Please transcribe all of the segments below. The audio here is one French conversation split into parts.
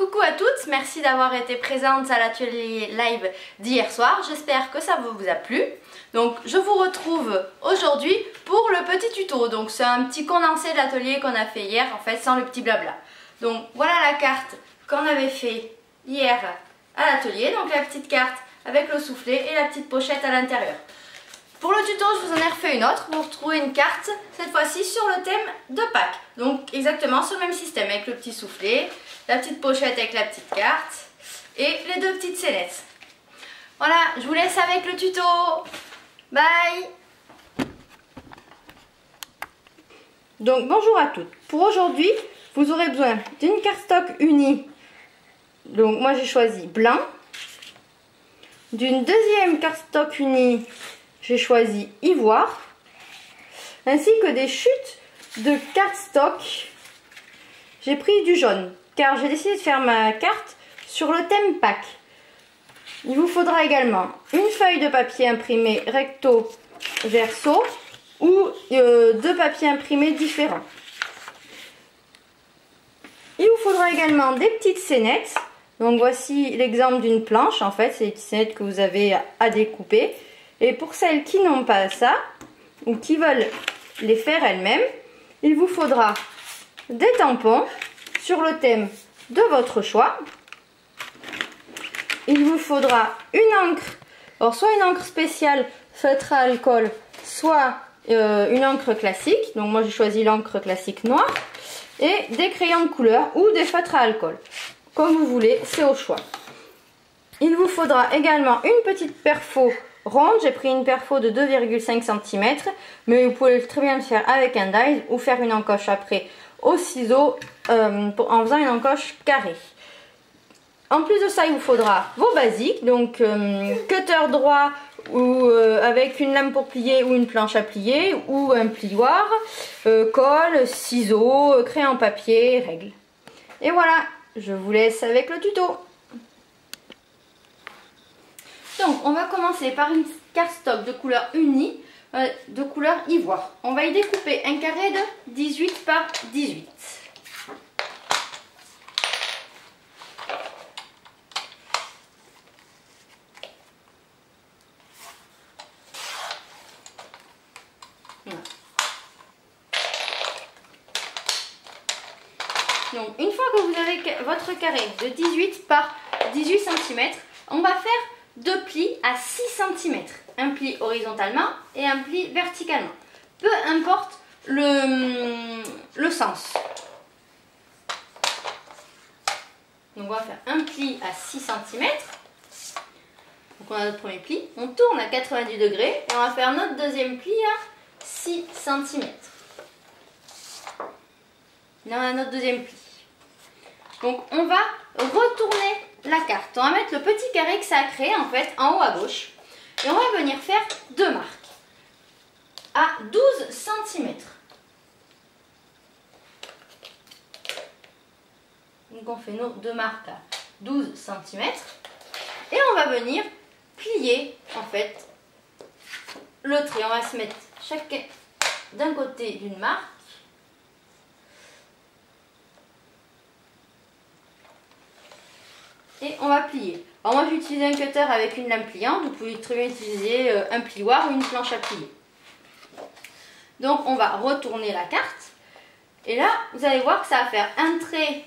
Coucou à toutes, merci d'avoir été présentes à l'atelier live d'hier soir. J'espère que ça vous a plu. Donc je vous retrouve aujourd'hui pour le petit tuto. Donc c'est un petit condensé de l'atelier qu'on a fait hier, en fait sans le petit blabla. Donc voilà la carte qu'on avait fait hier à l'atelier. Donc la petite carte avec le soufflet et la petite pochette à l'intérieur. Pour le tuto, je vous en ai refait une autre. Vous retrouvez une carte, cette fois-ci sur le thème de Pâques. Donc exactement sur le même système, avec le petit soufflet, la petite pochette avec la petite carte et les deux petites scénettes. Voilà, je vous laisse avec le tuto. Bye. Donc bonjour à toutes. Pour aujourd'hui, vous aurez besoin d'une cardstock unie. Donc moi j'ai choisi blanc. D'une deuxième cardstock unie, j'ai choisi ivoire, ainsi que des chutes de cardstock. J'ai pris du jaune, car j'ai décidé de faire ma carte sur le thème Pâques. Il vous faudra également une feuille de papier imprimé recto verso ou deux papiers imprimés différents. Il vous faudra également des petites scénettes. Donc voici l'exemple d'une planche, en fait, c'est les petites scénettes que vous avez à découper. Et pour celles qui n'ont pas ça, ou qui veulent les faire elles-mêmes, il vous faudra des tampons sur le thème de votre choix. Il vous faudra une encre, alors soit une encre spéciale feutre à alcool, soit une encre classique. Donc moi j'ai choisi l'encre classique noire. Et des crayons de couleur ou des feutres à alcool. Comme vous voulez, c'est au choix. Il vous faudra également une petite perfo ronde. J'ai pris une perfo de 2,5 cm. Mais vous pouvez très bien le faire avec un die ou faire une encoche après au ciseau en faisant une encoche carrée. En plus de ça, il vous faudra vos basiques. Donc cutter droit ou avec une lame pour plier ou une planche à plier ou un plioir, colle, ciseaux, crayon papier, règle. Et voilà, je vous laisse avec le tuto. Donc on va commencer par une cardstock de couleur unie, de couleur ivoire. On va y découper un carré de 18 par 18. Donc une fois que vous avez votre carré de 18 par 18 cm, on va faire deux plis à 6 cm. Un pli horizontalement et un pli verticalement. Peu importe le sens. Donc on va faire un pli à 6 cm. Donc on a notre premier pli. On tourne à 90 degrés et on va faire notre deuxième pli à 6 cm. Là on a notre deuxième pli. Donc on va retourner la carte. On va mettre le petit carré que ça a créé en fait en haut à gauche. Et on va venir faire deux marques à 12 cm. Donc on fait nos deux marques à 12 cm. Et on va venir plier en fait le trait. On va se mettre chacun d'un côté d'une marque. Et on va plier. Alors moi j'ai utilisé un cutter avec une lame pliante. Vous pouvez très bien utiliser un plioir ou une planche à plier. Donc on va retourner la carte. Et là vous allez voir que ça va faire un trait.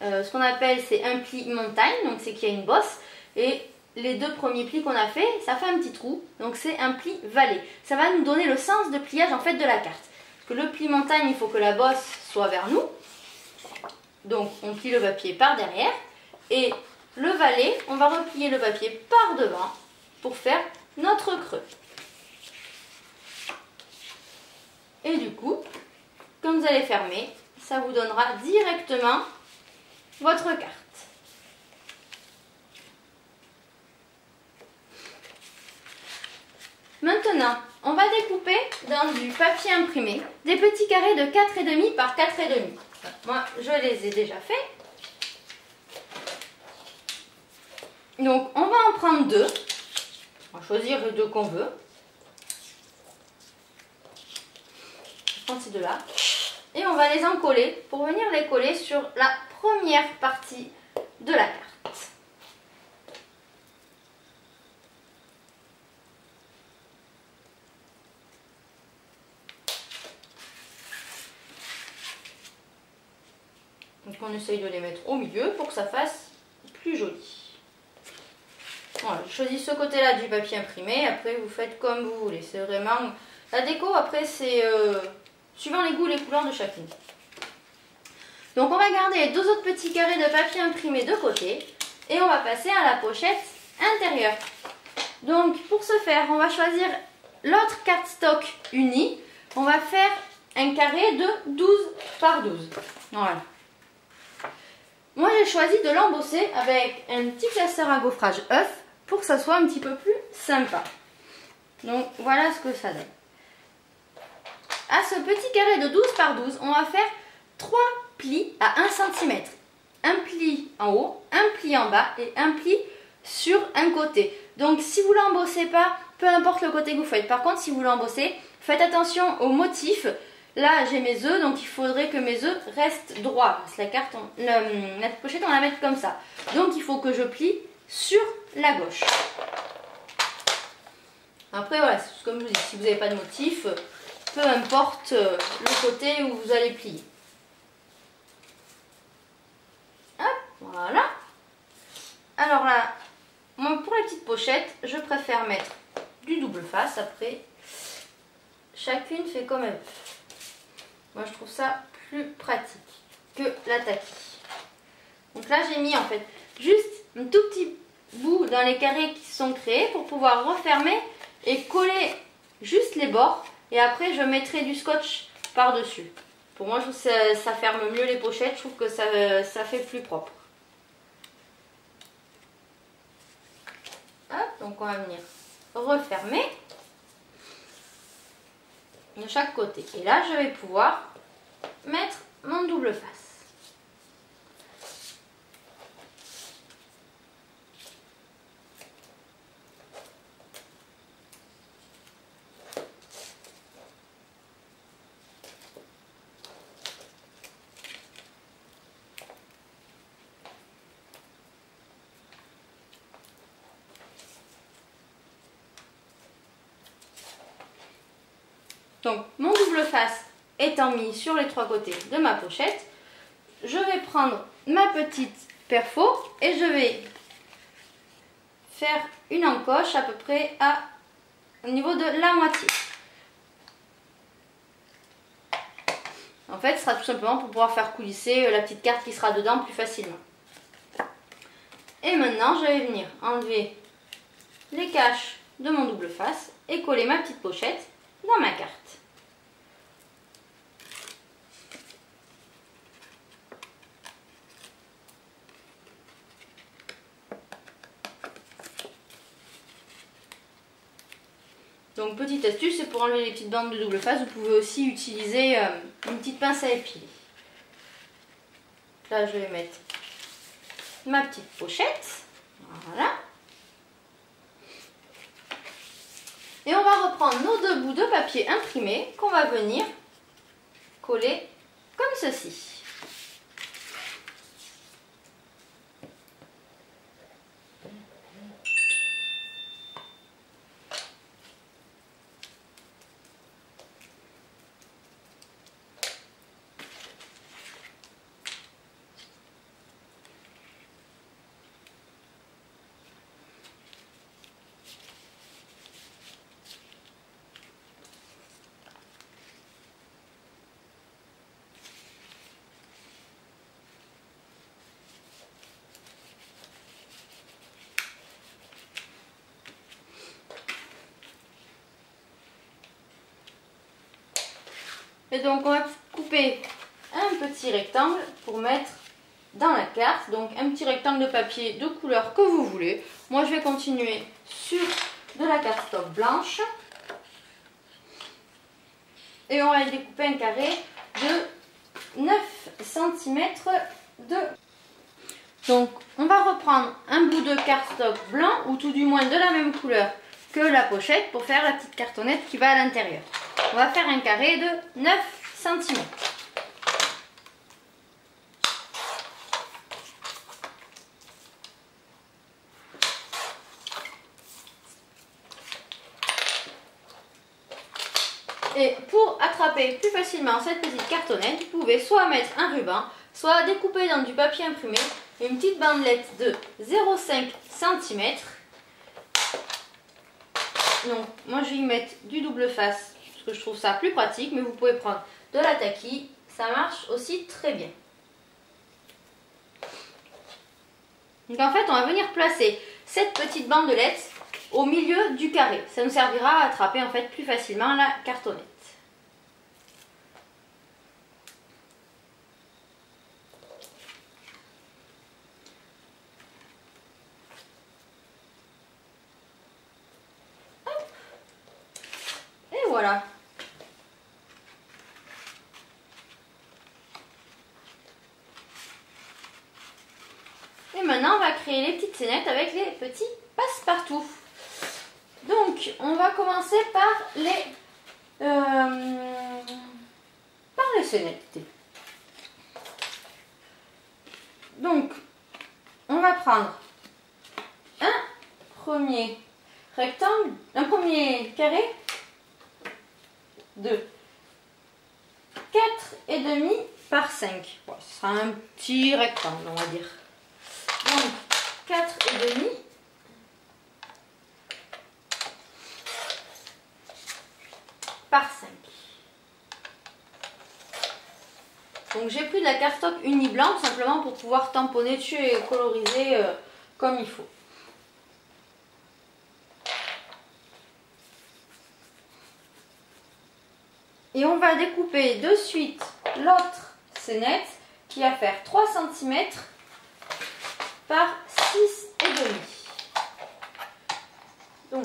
Ce qu'on appelle c'est un pli montagne. Donc c'est qu'il y a une bosse. Et les deux premiers plis qu'on a fait, ça fait un petit trou. Donc c'est un pli vallée. Ça va nous donner le sens de pliage en fait de la carte. Parce que le pli montagne, il faut que la bosse soit vers nous. Donc on plie le papier par derrière. Et le valet, on va replier le papier par devant pour faire notre creux. Et du coup, quand vous allez fermer, ça vous donnera directement votre carte. Maintenant, on va découper dans du papier imprimé des petits carrés de 4,5 par 4,5. Moi, je les ai déjà faits. Donc on va en prendre deux, on va choisir les deux qu'on veut. Je prends ces deux-là. Et on va les encoller pour venir les coller sur la première partie de la carte. Donc on essaye de les mettre au milieu pour que ça fasse plus joli. Voilà, je choisis ce côté-là du papier imprimé, après vous faites comme vous voulez. C'est vraiment... La déco, après, c'est suivant les goûts et les couleurs de chacune. Donc on va garder les deux autres petits carrés de papier imprimé de côté et on va passer à la pochette intérieure. Donc pour ce faire, on va choisir l'autre cardstock uni. On va faire un carré de 12 par 12. Voilà. Moi j'ai choisi de l'embosser avec un petit classeur à gaufrage œuf pour que ça soit un petit peu plus sympa. Donc voilà ce que ça donne. À ce petit carré de 12 par 12, on va faire 3 plis à 1 cm. Un pli en haut, un pli en bas et un pli sur un côté. Donc si vous ne l'embossez pas, peu importe le côté que vous faites. Par contre, si vous l'embossez, faites attention au motif. Là, j'ai mes œufs, donc il faudrait que mes œufs restent droits. Parce que la carte, la pochette, on la met comme ça. Donc il faut que je plie sur la gauche. Après, voilà, comme je vous dis, si vous n'avez pas de motif, peu importe le côté où vous allez plier. Hop, voilà. Alors là, moi, pour la petite pochette, je préfère mettre du double face. Après, chacune fait comme elle veut. Moi, je trouve ça plus pratique que la taquille. Donc là, j'ai mis en fait juste un tout petit bout dans les carrés qui sont créés pour pouvoir refermer et coller juste les bords. Et après, je mettrai du scotch par-dessus. Pour moi, je trouve que ça ferme mieux les pochettes. Je trouve que ça fait plus propre. Hop, donc on va venir refermer de chaque côté. Et là, je vais pouvoir mettre mon double face. Donc, mon double face étant mis sur les trois côtés de ma pochette, je vais prendre ma petite perfo et je vais faire une encoche à peu près au niveau de la moitié. En fait, ce sera tout simplement pour pouvoir faire coulisser la petite carte qui sera dedans plus facilement. Et maintenant, je vais venir enlever les caches de mon double face et coller ma petite pochette dans ma carte. Donc petite astuce, c'est pour enlever les petites bandes de double face, vous pouvez aussi utiliser une petite pince à épiler. Là je vais mettre ma petite pochette, voilà. Et on va reprendre nos deux bouts de papier imprimé qu'on va venir coller comme ceci. Et donc on va couper un petit rectangle pour mettre dans la carte. Donc un petit rectangle de papier de couleur que vous voulez. Moi je vais continuer sur de la cardstock blanche. Et on va découper un carré de 9 cm de... Donc on va reprendre un bout de cardstock blanc ou tout du moins de la même couleur que la pochette pour faire la petite cartonnette qui va à l'intérieur. On va faire un carré de 9 cm. attraper plus facilement cette petite cartonnette, vous pouvez soit mettre un ruban, soit découper dans du papier imprimé une petite bandelette de 0,5 cm. Donc moi je vais y mettre du double face parce que je trouve ça plus pratique, mais vous pouvez prendre de la taquille, ça marche aussi très bien. Donc en fait on va venir placer cette petite bandelette au milieu du carré. Ça nous servira à attraper en fait plus facilement la cartonnette. Hop. Et voilà. Et maintenant on va créer les petites scénettes avec les petits passe-partout. Donc, on va commencer par les scénettes. Donc, on va prendre un premier rectangle, un premier carré de 4,5 par 5. Bon, ce sera un petit rectangle, on va dire. Donc, 4,5 par 5. Donc j'ai pris de la cardstock uni blanc simplement pour pouvoir tamponner dessus et coloriser comme il faut. Et on va découper de suite l'autre scénette qui va faire 3 cm par 6,5. Donc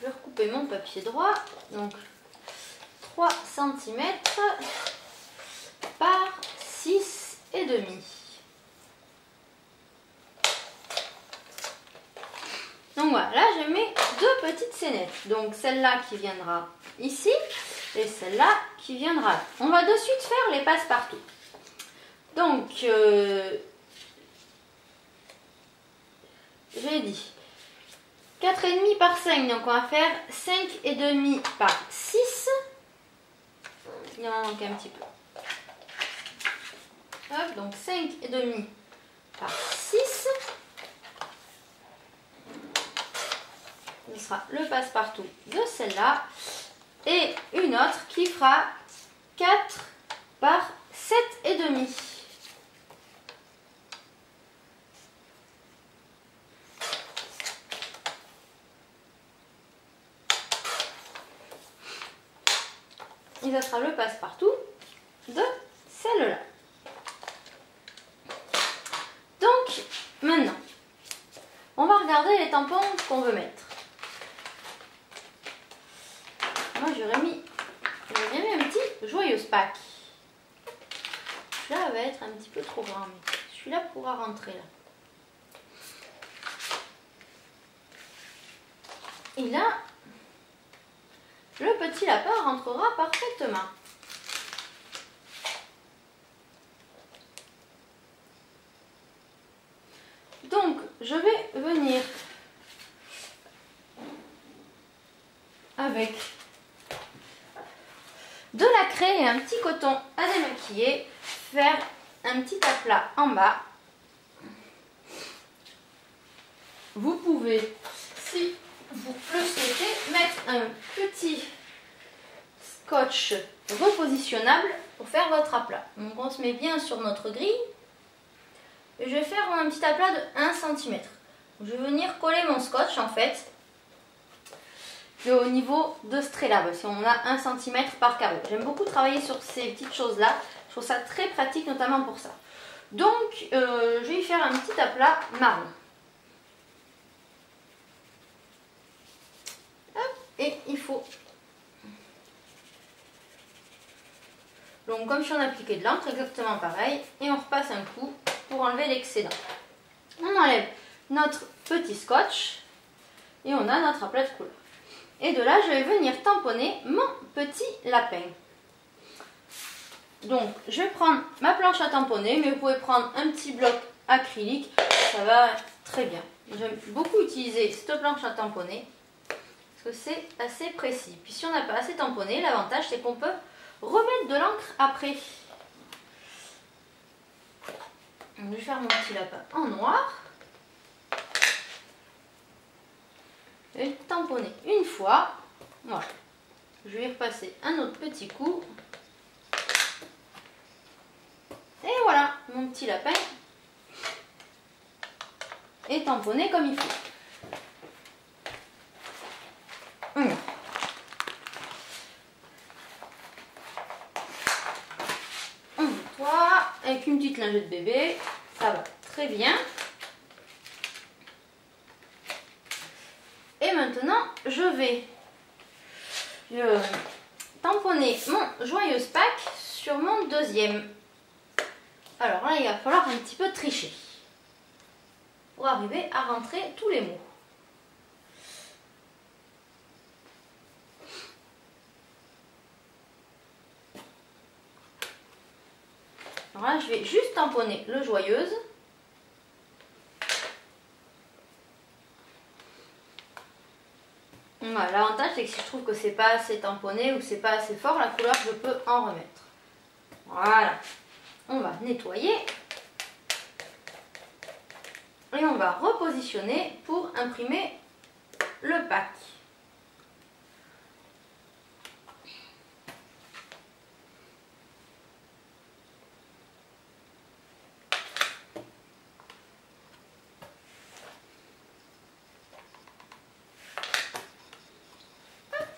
je vais recouper mon papier droit, donc 3 cm par 6,5. Donc voilà, là je mets deux petites scénettes, donc celle-là qui viendra ici et celle-là qui viendra là. On va de suite faire les passe-partout. Donc j'ai dit 4,5 par 5, donc on va faire 5,5 par 6. Il en manque un petit peu. Hop, donc 5,5 par 6. Ce sera le passe-partout de celle-là. Et une autre qui fera 4 par 7,5. Et ça sera le passe-partout de celle-là. Donc, maintenant, on va regarder les tampons qu'on veut mettre. Moi, j'aurais bien mis un petit joyeuse Pâques. Celui-là va être un petit peu trop grand, mais celui-là pourra rentrer là. Et là, le petit lapin rentrera parfaitement. Donc, je vais venir avec de la craie et un petit coton à démaquiller, faire un petit aplat en bas. Vous pouvez, si vous le souhaitez, mettre un petit scotch repositionnable pour faire votre aplat. Donc on se met bien sur notre grille et je vais faire un petit aplat de 1 cm. Je vais venir coller mon scotch en fait au niveau de ce trait là, parce qu'on a 1 cm par carreau. J'aime beaucoup travailler sur ces petites choses là, je trouve ça très pratique notamment pour ça. Donc je vais y faire un petit aplat marron. Hop, et il faut, donc comme si on appliquait de l'encre, exactement pareil, et on repasse un coup pour enlever l'excédent. On enlève notre petit scotch et on a notre aplat de couleur. Et de là, je vais venir tamponner mon petit lapin. Donc, je vais prendre ma planche à tamponner, mais vous pouvez prendre un petit bloc acrylique, ça va très bien. j'aime beaucoup utiliser cette planche à tamponner parce que c'est assez précis. Puis si on n'a pas assez tamponné, l'avantage c'est qu'on peut remettre de l'encre après. Donc, je vais faire mon petit lapin en noir. Et tamponner une fois. Voilà. Je vais y repasser un autre petit coup. Et voilà, mon petit lapin est tamponné comme il faut. On nettoie avec une petite lingette bébé. Ça va très bien. Et maintenant, je vais tamponner mon joyeuse Pâques sur mon deuxième. Alors là, il va falloir un petit peu tricher pour arriver à rentrer tous les mots. Alors là, je vais juste tamponner le joyeuse. Voilà, l'avantage c'est que si je trouve que c'est pas assez tamponné ou c'est pas assez fort la couleur, je peux en remettre. Voilà, on va nettoyer et on va repositionner pour imprimer le pack.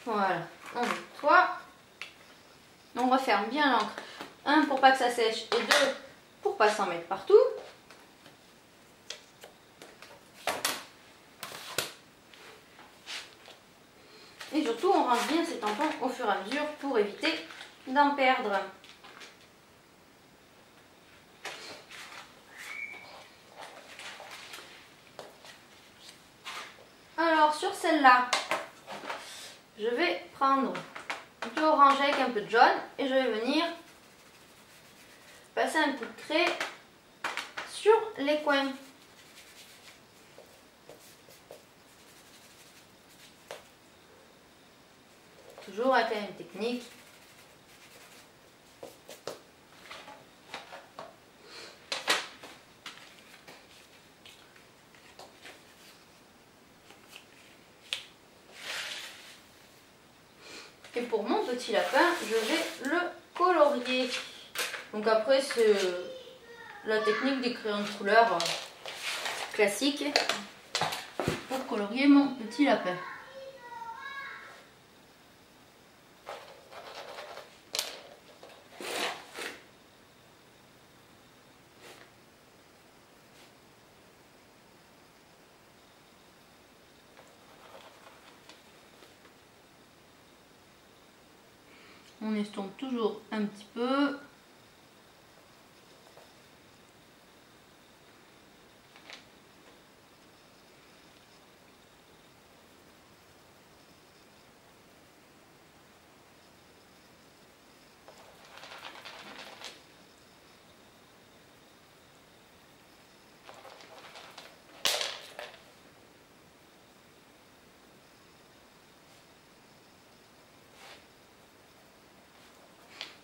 Voilà, on nettoie. On referme bien l'encre. 1 pour pas que ça sèche et 2 pour pas s'en mettre partout. Et surtout, on range bien ces tampons au fur et à mesure pour éviter d'en perdre. Alors, sur celle-là, je vais prendre du orange avec un peu de jaune et je vais venir passer un coup de craie sur les coins. Toujours avec la même technique. Et pour mon petit lapin, je vais le colorier. Donc après, c'est la technique des crayons de couleur classique pour colorier mon petit lapin. On estompe toujours un petit peu.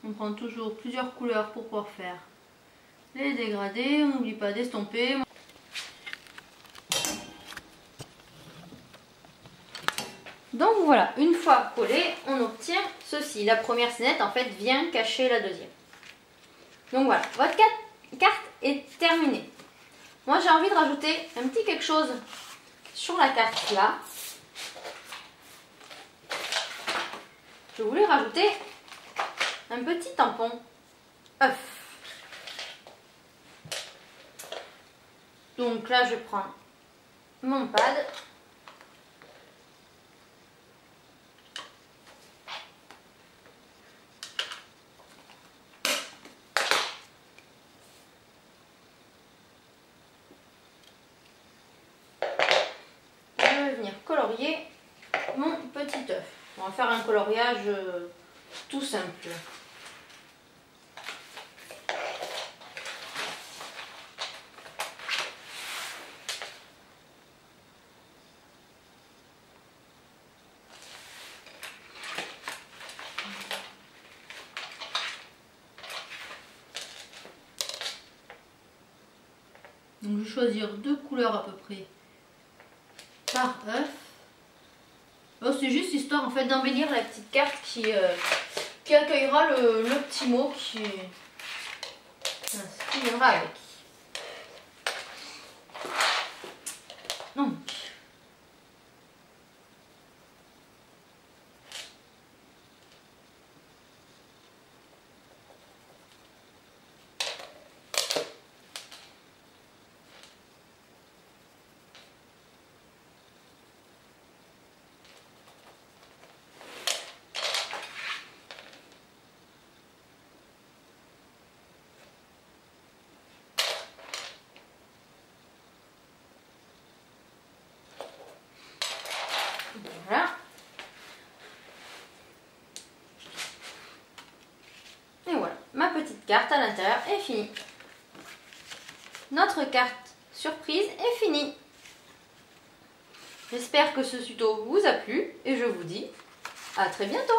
On prend toujours plusieurs couleurs pour pouvoir faire les dégradés. On n'oublie pas d'estomper. Donc voilà, une fois collé, on obtient ceci. La première scénette en fait vient cacher la deuxième. Donc voilà, votre carte est terminée. Moi j'ai envie de rajouter un petit quelque chose sur la carte là. Je voulais rajouter un petit tampon œuf. Donc là je prends mon pad. Je vais venir colorier mon petit œuf. On va faire un coloriage tout simple. Donc je vais choisir 2 couleurs à peu près par œuf. Oh, c'est juste histoire en fait d'embellir la petite carte qui accueillera le petit mot qui viendra avec. Donc voilà. Et voilà, ma petite carte à l'intérieur est finie. Notre carte surprise est finie. J'espère que ce tuto vous a plu et je vous dis à très bientôt.